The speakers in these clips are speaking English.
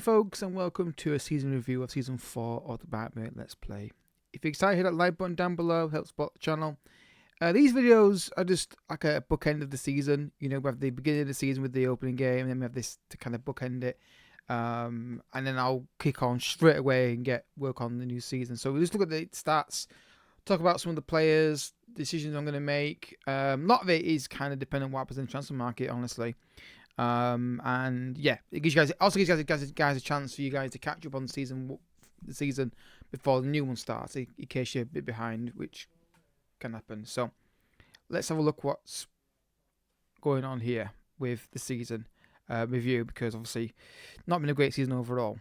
morning, folks, and welcome to a season review of Season 4 of the Bayern Munich Let's Play. If you're excited, hit that like button down below, help support the channel. These videos are just like a bookend of the season. You know, we have the beginning of the season with the opening game, and then we have this to kind of bookend it. And then I'll kick on straight away and work on the new season. So we'll just look at the stats, talk about some of the players, decisions I'm going to make. A lot of it is kind of dependent on what happens in the transfer market, honestly. And yeah, it gives you guys a chance for you guys to catch up on the season before the new one starts, in case you're a bit behind, which can happen. So let's have a look what's going on here with the season review, because obviously not been a great season overall.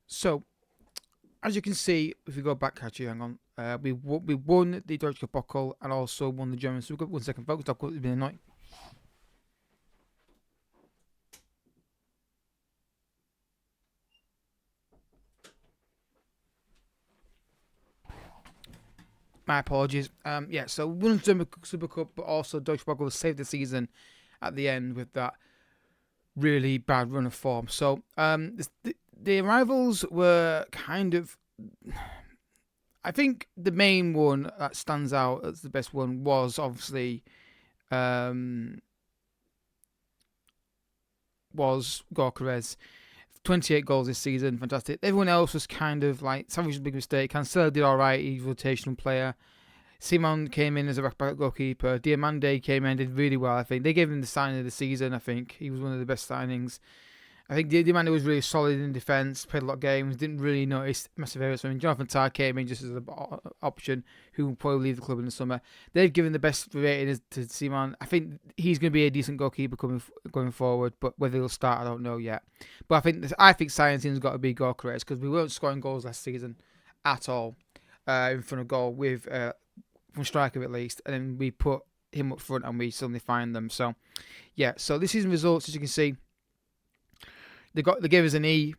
So as you can see, if we go back, actually, hang on, we won the Deutsche Pokal and also won the German Super Cup. 1 second, folks, I've been annoying. My apologies. Yeah, so we won the German Super Cup, but also Deutsche Pokal saved the season at the end with that really bad run of form. So the arrivals were kind of, I think the main one that stands out as the best one was obviously was Gyökeres. 28 goals this season, fantastic. Everyone else was kind of like, Savage, a big mistake. Cancelo did alright, he's a rotational player. Simon came in as a backup goalkeeper. Diamande came in, did really well, I think. They gave him the signing of the season, I think. He was one of the best signings. I think Diamande was really solid in defence, played a lot of games, didn't really notice massive areas from him. Jonathan Tah came in just as an option, who will probably leave the club in the summer. They've given the best rating to Simon. I think he's going to be a decent goalkeeper going forward, but whether he'll start, I don't know yet. But I think Science's got to be Gyökeres, because we weren't scoring goals last season at all in front of goal, with from striker at least, and then we put him up front and we suddenly find them. So yeah, so this season results, as you can see, they gave us an E.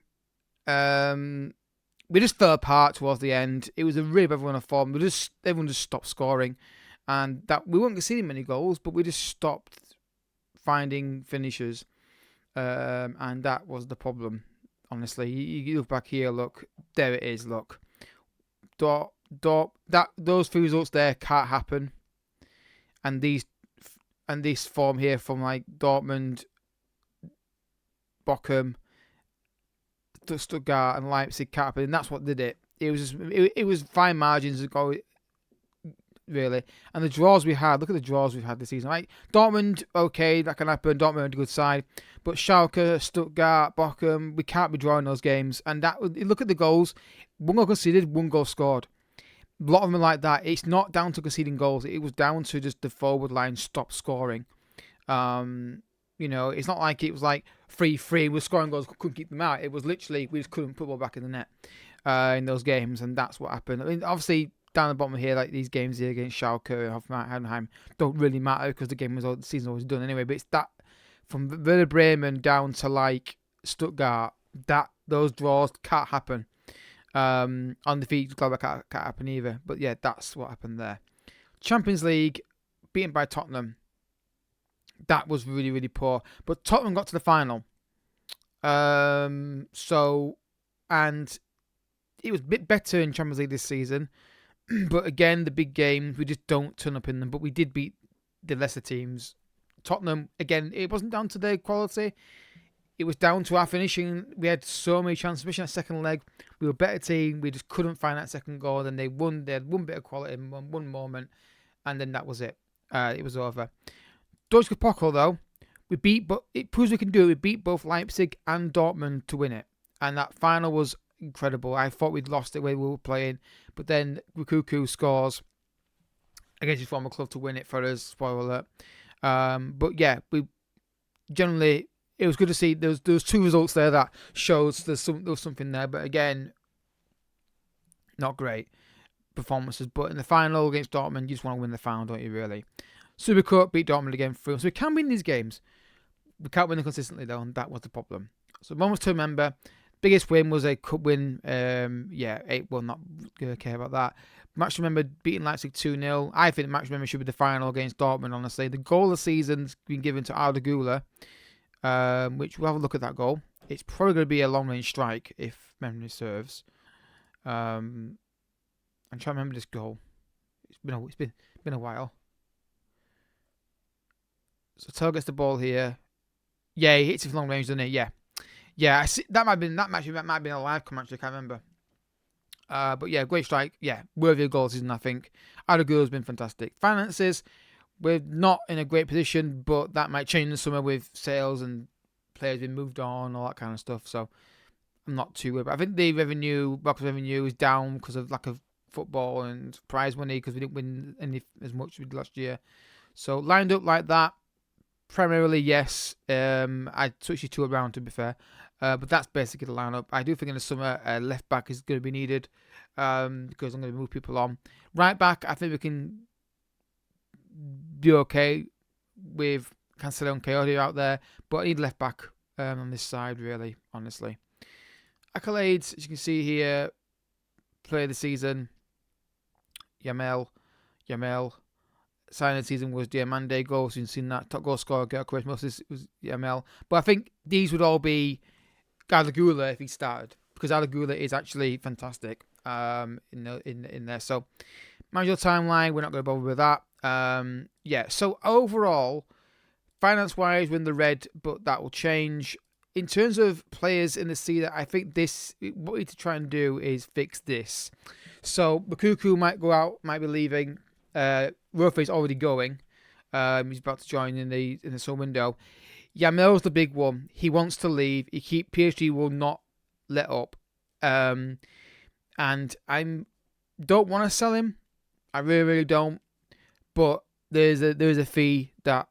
We just fell apart towards the end. It was a really bad run of form. Everyone just stopped scoring, and that we weren't conceding many goals, but we just stopped finding finishers, and that was the problem. Honestly, you look back here. Look, there it is. Look, those three results there can't happen, and this form here from like Dortmund, Bochum, Stuttgart and Leipzig can't happen, and that's what did it. It was fine margins to go, really. And the draws we had, look at the draws we've had this season. Like Dortmund, okay, that can happen. Dortmund a good side, but Schalke, Stuttgart, Bochum, we can't be drawing those games. And that, look at the goals: 1 goal conceded, 1 goal scored. A lot of them are like that. It's not down to conceding goals. It was down to just the forward line stop scoring. You know, it's not like it was like 3-3. We're scoring goals, couldn't keep them out. It was literally we just couldn't put the ball back in the net in those games, and that's what happened. I mean, obviously down the bottom here, like these games here against Schalke and Hoffenheim don't really matter because the season's always done anyway. But it's that from Werder Bremen down to like Stuttgart, that those draws can't happen. Undefeated Gladbach can't happen either. But yeah, that's what happened there. Champions League, beaten by Tottenham. That was really, really poor. But Tottenham got to the final. And it was a bit better in Champions League this season. But again, the big games, we just don't turn up in them. But we did beat the lesser teams. Tottenham, again, it wasn't down to their quality. It was down to our finishing. We had so many chances, especially in that second leg. We were a better team. We just couldn't find that second goal. Then they won. They had one bit of quality in one moment. And then that was it. It was over. Deutsche Pokal, though, but it proves we can do it. We beat both Leipzig and Dortmund to win it. And that final was incredible. I thought we'd lost it where we were playing. But then Lukaku scores against his former club to win it for us. Spoiler alert. But yeah, it was good to see. There was 2 results there that shows there was something there. But again, not great performances. But in the final against Dortmund, you just want to win the final, don't you, really? Super Cup, beat Dortmund again through. So we can win these games. We can't win them consistently, though, and that was the problem. So moments to remember. Biggest win was a cup win. 8-1, not going to care about that. Match to remember, beating Leipzig 2-0. I think match to remember should be the final against Dortmund, honestly. The goal of the season's been given to Arda Güler. which we'll have a look at that goal. It's probably going to be a long-range strike, if memory serves. I'm trying to remember this goal. It's been a while. So Tell gets the ball here. Yeah, he hits it from long range, doesn't he? Yeah. I see, that might have been a live comment. Actually, I can't remember. But yeah, great strike. Yeah, worthy of goal season, I think. Adagula has been fantastic. Finances, we're not in a great position, but that might change in the summer with sales and players being moved on, all that kind of stuff. So I'm not too worried. But I think the box revenue is down because of lack of football and prize money because we didn't win as much as we did last year. So lined up like that, primarily yes. I switched you two around to be fair. But that's basically the lineup. I do think in the summer, left back is going to be needed because I'm going to move people on. Right back, I think we can do okay with Cancelo and Coyote out there, but I need left back on this side, really, honestly. Accolades, as you can see here, player of the season, Yamel. Sign of the season was Diamande. Goals, you've seen that. Top goal scorer, most of this was Yamel. But I think these would all be Adagula if he started, because Adagula is actually fantastic in there. So, manage timeline, we're not going to bother with that. So overall, finance-wise, we're in the red, but that will change. In terms of players in the season, I think what we need to try and do is fix this. So, Lukaku might go out, might be leaving. Rofe already going. He's about to join in the summer window. Yamel's the big one. He wants to leave. PSG will not let up. And I don't want to sell him. I really, really don't. But there's a fee that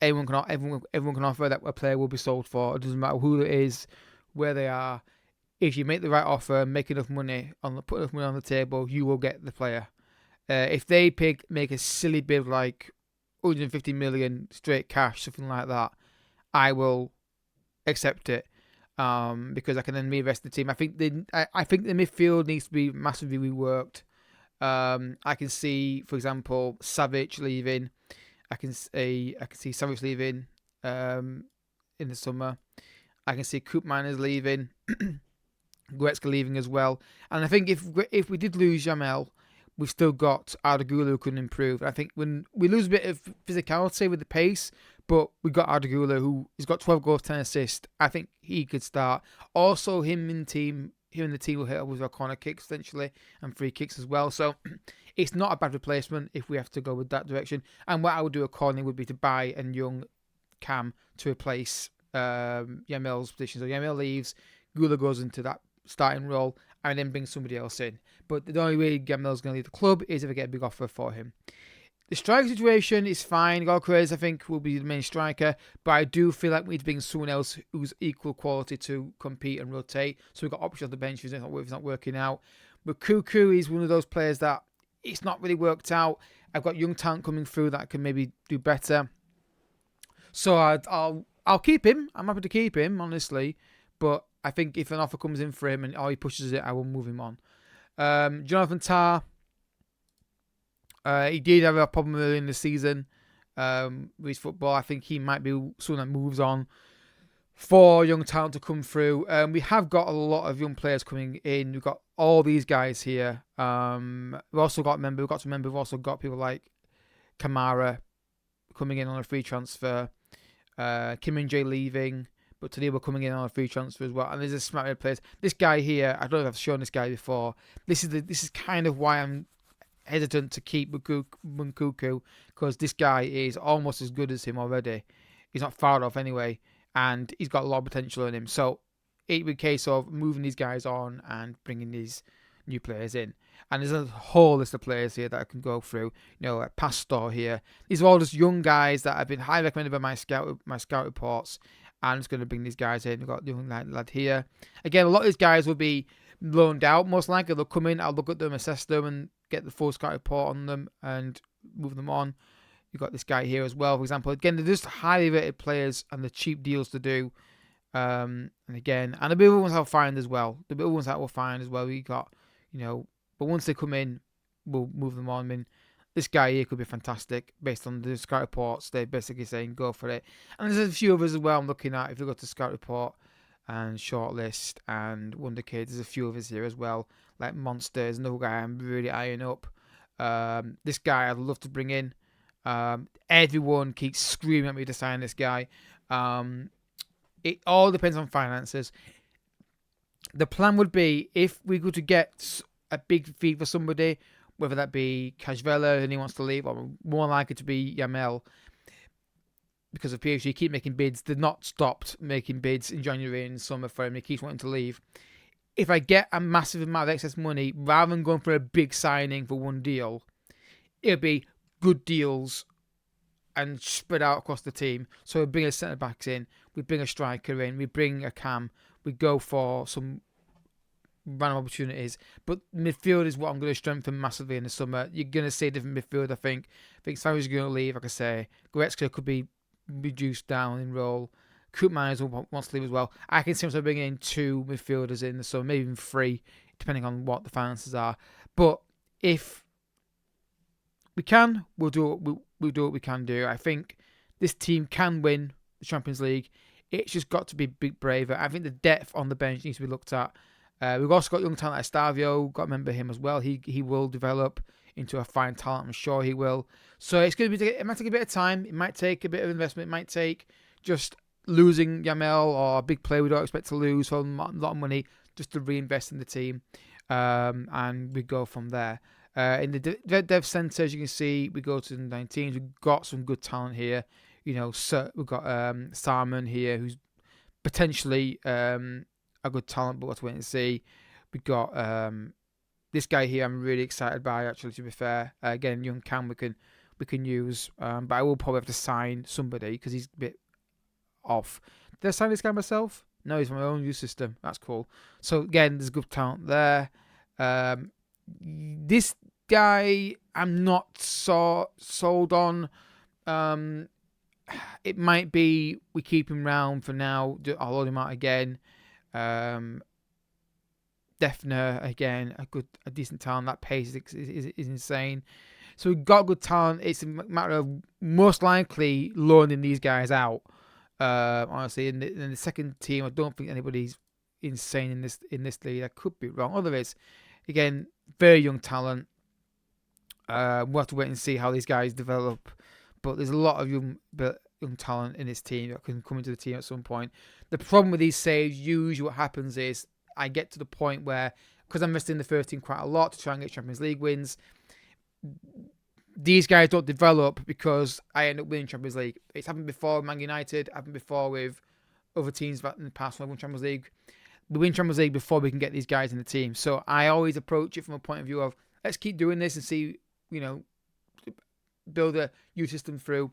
everyone can offer that a player will be sold for. It doesn't matter who it is, where they are. If you make the right offer, make enough money put enough money on the table, you will get the player. If they make a silly bid like 150 million straight cash, something like that, I will accept it because I can then reinvest in the team. I think the midfield needs to be massively reworked. I can see, for example, Savic leaving. I can see Savic leaving in the summer. I can see Koopmeiners leaving, Goretzka leaving as well. And I think if we did lose Jamel, we've still got Adagula who can improve. I think when we lose a bit of physicality with the pace, but we got Adagula who has got 12 goals, 10 assists. I think he could start. Also, him and the team will hit up with our corner kicks essentially and free kicks as well. So it's not a bad replacement if we have to go with that direction. And what I would do accordingly would be to buy a young Cam to replace Yamel's position. So Yamel leaves, Gula goes into that starting role, and then bring somebody else in. But the only way Yamel's going to leave the club is if I get a big offer for him. The striker situation is fine. Gyökeres, I think, will be the main striker, but I do feel like we need to bring someone else who's equal quality to compete and rotate. So we've got options on the bench if it's not working out. But Cuckoo is one of those players that it's not really worked out. I've got young talent coming through that can maybe do better. So I'll keep him. I'm happy to keep him, honestly. But I think if an offer comes in for him and he pushes it, I will move him on. Jonathan Tah. He did have a problem early in the season with his football. I think he might be someone that moves on for young talent to come through. We have got a lot of young players coming in. We've got all these guys here. We've also got we've also got people like Kamara coming in on a free transfer. Kim Min-jae leaving, but today we're coming in on a free transfer as well. And there's a smattering of players. This guy here, I don't know if I've shown this guy before. This is kind of why I'm hesitant to keep Munkuku, because this guy is almost as good as him already. He's not far off anyway, and he's got a lot of potential in him. So it would be a case of moving these guys on and bringing these new players in. And there's a whole list of players here that I can go through. Like Pastor here. These are all just young guys that have been highly recommended by my scout reports. And I'm just going to bring these guys in. We've got the young lad here. Again, a lot of these guys will be loaned out, most likely. They'll come in, I'll look at them, assess them, and get the full scout report on them and move them on. You've got this guy here as well, for example. Again, they're just highly rated players and the cheap deals to do. And the big ones I'll find as well. We got, but once they come in, we'll move them on. I mean, this guy here could be fantastic based on the scout reports. They're basically saying go for it. And there's a few others as well I'm looking at. If you go to scout report and shortlist and Wonder Kids, there's a few others here as well, like Monsters, another guy I'm really eyeing up. This guy I'd love to bring in. Everyone keeps screaming at me to sign this guy. It all depends on finances. The plan would be, if we go to get a big fee for somebody, whether that be Kajvela and he wants to leave, or more likely to be Yamel, because of PSG keep making bids. They've not stopped making bids in January and summer for him. He keeps wanting to leave. If I get a massive amount of excess money, rather than going for a big signing for one deal, it'll be good deals and spread out across the team. So we bring a centre backs in, we bring a striker in, we bring a cam, we go for some random opportunities. But midfield is what I'm going to strengthen massively in the summer. You're going to see a different midfield, I think. I think Sarri's going to leave, like I say. Goretzka could be reduced down in role. Koopmeiners wants to leave as well. I can see myself bringing in 2 midfielders in the summer, maybe even 3, depending on what the finances are. But if we can, we'll do what we can do. I think this team can win the Champions League. It's just got to be a bit braver. I think the depth on the bench needs to be looked at. We've also got young talent like Stavio. Got to remember him as well. He will develop into a fine talent. I'm sure he will. So it might take a bit of time. It might take a bit of investment. It might take just losing Yamel or a big player we don't expect to lose for a lot of money just to reinvest in the team, and we go from there. In the dev centre, as you can see, we go to the 19s. We've got some good talent here. We've got Simon here, who's potentially a good talent, but we'll have to wait and see. We've got this guy here I'm really excited by, actually, to be fair. Again, young Cam we can use, but I will probably have to sign somebody because he's a bit off. Did I sign this guy myself? No, he's from my own youth system. That's cool. So again, there's good talent there. This guy I'm not so sold on. It might be we keep him round for now. I'll load him out again. Defner again, a decent talent. That pace is insane. So we've got good talent. It's a matter of most likely loaning these guys out. Honestly, in the second team, I don't think anybody's insane in this league. I could be wrong. Although it's, again, very young talent. We'll have to wait and see how these guys develop. But there's a lot of young talent in this team that can come into the team at some point. The problem with these saves, usually what happens is I get to the point where, because I'm investing in the first team quite a lot to try and get Champions League wins, these guys don't develop because I end up winning Champions League. It's happened before with Man United, happened before with other teams in the past when I won Champions League. We win Champions League before we can get these guys in the team. So I always approach it from a point of view of, let's keep doing this and see, build a youth system through.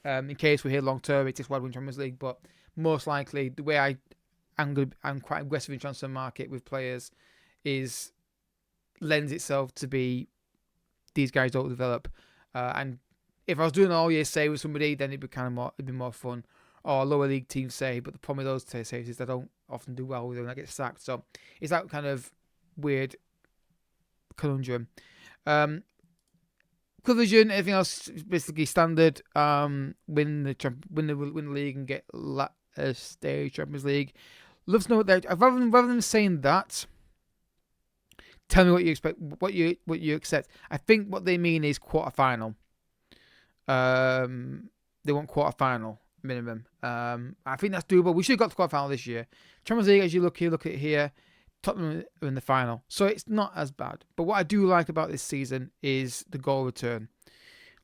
In case we're here long term, it's just why we win Champions League. But most likely, the way I'm quite aggressive in transfer market with players lends itself to be these guys don't develop. And if I was doing an all year save with somebody, then it'd be more fun. Or lower league teams say, but the problem with those saves is they don't often do well with them and they get sacked. So it's that kind of weird conundrum. Collision, everything else is basically standard. Win the league and get stage Champions League. Love to know what they're. Rather than saying that, tell me what you expect. What you accept. I think what they mean is quarterfinal. They want quarterfinal minimum. I think that's doable. We should have got the quarterfinal this year. Champions League, as you look at it here, Tottenham are in the final, so it's not as bad. But what I do like about this season is the goal return.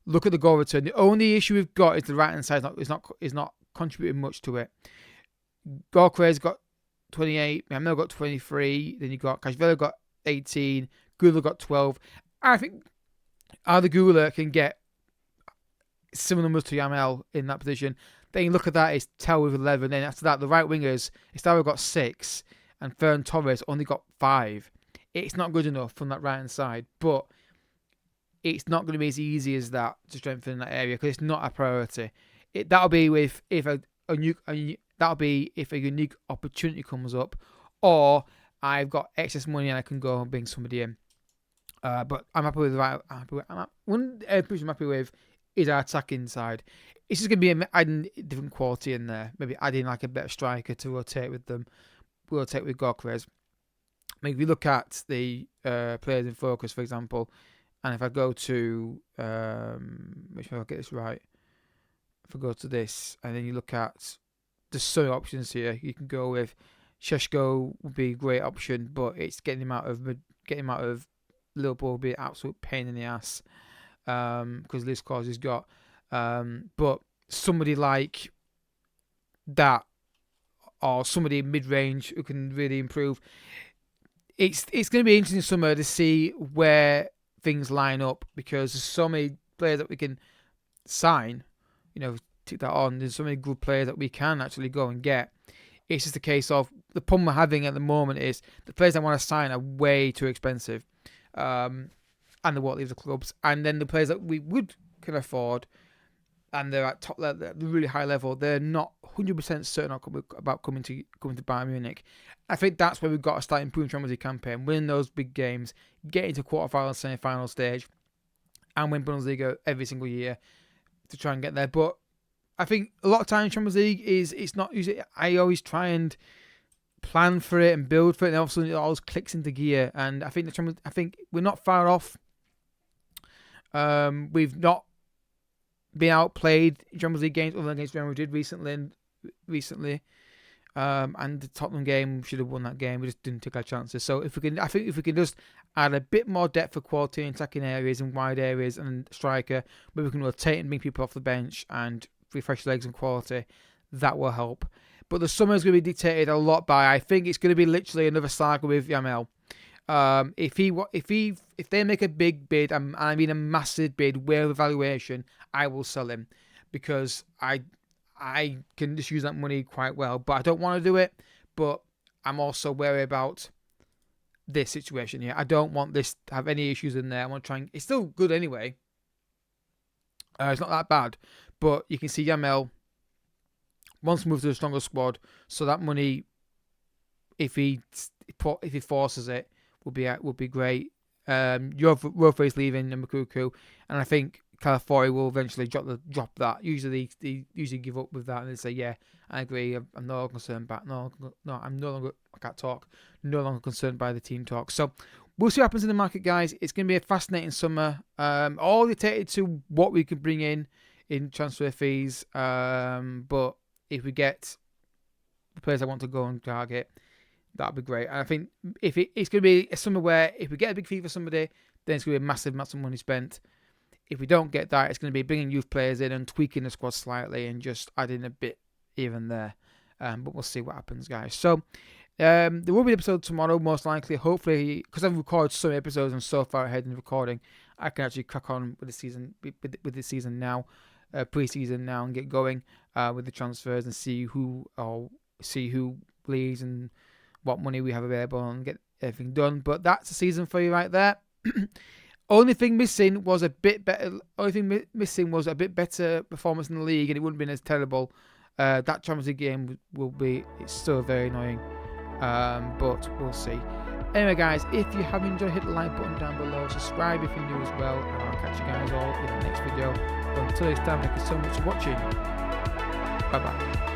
Look at the goal return. The only issue we've got is the right hand side is not contributing much to it. Gorkre's got 28, Hamel got 23, then you got Kajvela got 18, Gula got 12. I think either Gula can get similar numbers to Yamel in that position. Then you look at that, it's Tell with 11. Then after that, the right wingers, Estavo got 6, and Ferran Torres only got 5. It's not good enough from that right hand side, but it's not going to be as easy as that to strengthen that area because it's not a priority. That'll be if a unique opportunity comes up, or I've got excess money and I can go and bring somebody in. But I'm happy with one position I'm happy with is our attacking side. It's just going to be adding different quality in there. Maybe adding like a better striker to rotate with them. Rotate with Gokres. I mean, if you look at the players in focus, for example, and if I go to, make sure I get this right. If I go to this, and then you look at the some options here, you can go with Sheshko would be a great option, but it's getting him out of Liverpool would be an absolute pain in the ass because Liz Claus has got. But somebody like that, or somebody mid-range who can really improve. It's going to be interesting summer to see where things line up, because there's so many players that we can sign. Take that on. There's so many good players that we can actually go and get. It's just a case of the problem we're having at the moment is the players I want to sign are way too expensive, and they won't leave the clubs. And then the players that we can afford, and they're at top level, at the really high level, they're not 100% certain about coming to Bayern Munich. I think that's where we've got to start improving Champions League campaign, winning those big games, getting to quarterfinal, semi-final stage, and win Bundesliga every single year to try and get there. But I think a lot of times Champions League it's not usually. I always try and plan for it and build for it, and all of a sudden it always clicks into gear. And I think I think we're not far off. We've not been outplayed in Champions League games other than against Real Madrid recently. And the Tottenham game, we should have won that game. We just didn't take our chances. So I think if we can just add a bit more depth for quality in attacking areas and wide areas and striker, where we can rotate and bring people off the bench and refresh legs and quality, that will help. But the summer is going to be dictated a lot by, I think it's going to be literally another saga with Yamel. If they make a big bid, and I mean a massive bid, with evaluation, I will sell him, because I can just use that money quite well. But I don't want to do it. But I'm also wary about this situation here. I don't want this to have any issues in there. I want to try and... It's still good anyway. It's not that bad. But you can see Yamel wants to move to a stronger squad. So that money, if he forces it, would be great. Rothway's leaving and Makuku, and I think Calafiori will eventually drop that. Usually they give up with that and they say, yeah, I agree. I'm no longer concerned by I'm no longer. I can't talk. No longer concerned by the team talk. So we'll see what happens in the market, guys. It's going to be a fascinating summer. All related to what we can bring in transfer fees. But if we get the players I want to go and target, that'd be great. And I think if it's going to be a summer where if we get a big fee for somebody, then it's going to be a massive money spent. If we don't get that, it's going to be bringing youth players in and tweaking the squad slightly and just adding a bit even there. But we'll see what happens, guys. So there will be an episode tomorrow, most likely. Hopefully, because I've recorded some episodes and so far ahead in the recording, I can actually crack on with the season now, pre-season now, and get going with the transfers and see who leaves and what money we have available and get everything done. But that's the season for you right there. Only thing missing was a bit better. Performance in the league, and it wouldn't have been as terrible. That Champions League game it's still very annoying, but we'll see. Anyway, guys, if you have enjoyed, hit the like button down below. Subscribe if you're new as well, and I'll catch you guys all in the next video. But until next time, thank you so much for watching. Bye bye.